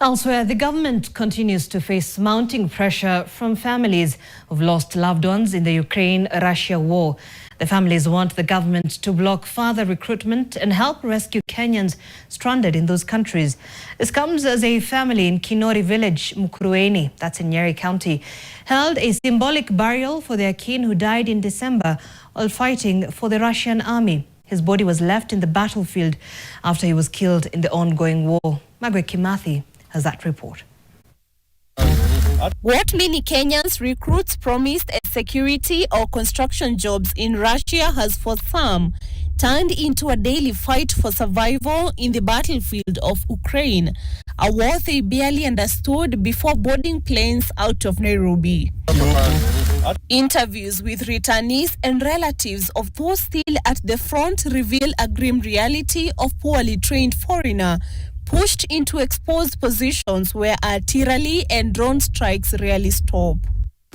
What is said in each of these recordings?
Elsewhere, the government continues to face mounting pressure from families who've lost loved ones in the Ukraine-Russia war. The families want the government to block further recruitment and help rescue Kenyans stranded in those countries. This comes as a family in Kinori village, Mukurweini, that's in Nyeri County, held a symbolic burial for their kin who died in December while fighting for the Russian army. His body was left in the battlefield after he was killed in the ongoing war. Margaret Kimathi has that report. What many Kenyans recruits promised as security or construction jobs in Russia has for some turned into a daily fight for survival in the battlefield of Ukraine, a war they barely understood before boarding planes out of Nairobi. Interviews with returnees and relatives of those still at the front reveal a grim reality of poorly trained foreigner pushed into exposed positions where artillery and drone strikes rarely stop.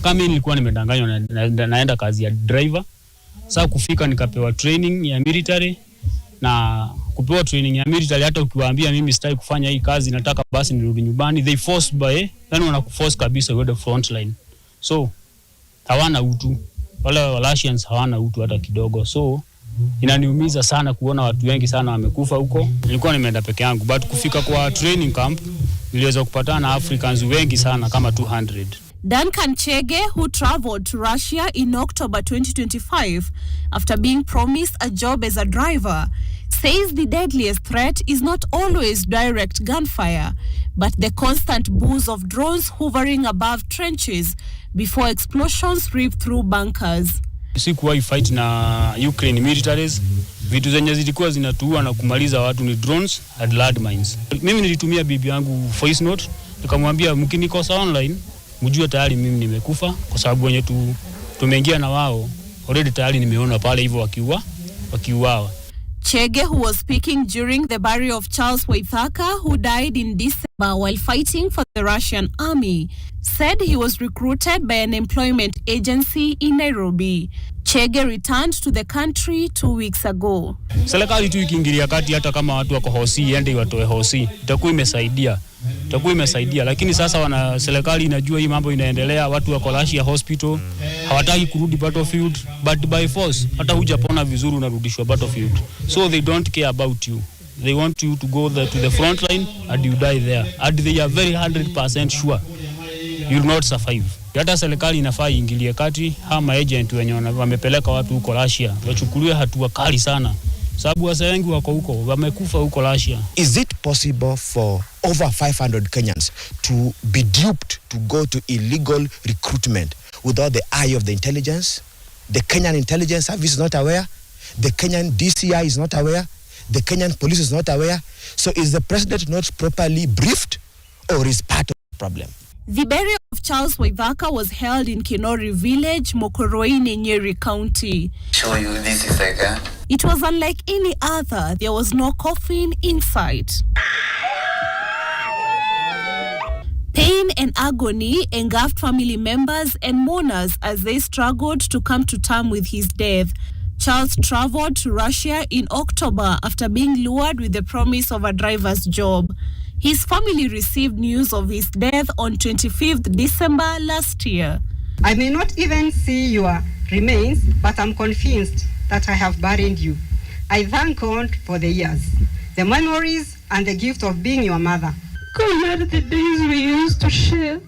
Kama nilikuwa nimedanganywa naenda kazi ya driver. Sasa kufika nikapewa training ya military, na kupewa training ya military hata ukiwaambia mimi sitaki kufanya hii kazi nataka basi nirudi nyumbani, they force by, yani wanakuforce kabisa go the front line. So hawana utu. Wale Russians hawana utu hata kidogo. So inaniumiza sana kuona watu wengi sana wamekufa huko. Nilikuwa nimeenda peke yangu, but kufika kwa training camp niliweza kupatana na Africans wengi sana kama 200. Duncan Chege, who traveled to Russia in October 2025 after being promised a job as a driver, says the deadliest threat is not always direct gunfire, but the constant buzz of drones hovering above trenches before explosions rip through bunkers. Sikuwahi fight na Ukraine militaries. Vitu zenye zilikuwa zinatuua na kumaliza watu ni drones and landmines. Mimi nilitumia bibi yangu voice note, nikamwambia mkinikosa online mjue tayari mimi nimekufa, kwa sababu wenye tumeingia na wao already tayari nimeona pale hivyo wakiuawa. Chege, who was speaking during the burial of Charles Waithaka, who died in December while fighting for the Russian army, said he was recruited by an employment agency in Nairobi. Chege returned to the country 2 weeks ago. Serikali tu ikiingilia kati, hata kama watu wako hosi ende watoe hosi, itakuwa imesaidia, lakini sasa serikali inajua hii mambo inaendelea, watu wako Russia hospital, hawataki kurudi battlefield, but by force hata hujapona vizuri unarudishwa battlefield. So they don't care about you. They want you to go to the front line and you die there, and they are very 100% sure you will not survive. Hata serikali inafaa iingilie kati, ama agent wenye wamepeleka watu huko Russia wachukuliwe hatua kali sana, sababu wase wengi wako huko wamekufa huko Russia. Is it possible for over 500 Kenyans to be duped to go to illegal recruitment without the eye of the intelligence? The Kenyan intelligence service is not aware. The Kenyan DCI is not aware. The Kenyan police is not aware. So is the president not properly briefed, or is part of the problem? The burial of Charles Waithaka was held in Kinori village, Mukurweini, Nyeri County. Show you, this is a gun. It was unlike any other. There was no coffin in sight. Pain and agony engulfed family members and mourners as they struggled to come to terms with his death. Charles traveled to Russia in October after being lured with the promise of a driver's job. His family received news of his death on 25th December last year. I may not even see your remains, but I'm convinced that I have buried you. I thank God for the years, the memories, and the gift of being your mother. God, the days we used to share,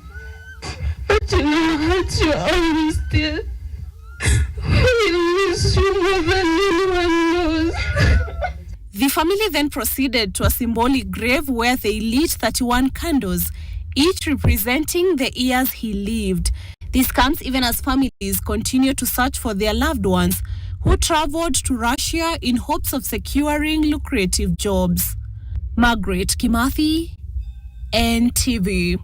but you know that you're always there. We miss you more than anyone knows. The family then proceeded to a symbolic grave where they lit 31 candles, each representing the years he lived. This comes even as families continue to search for their loved ones who traveled to Russia in hopes of securing lucrative jobs. Margaret Kimathi, NTV.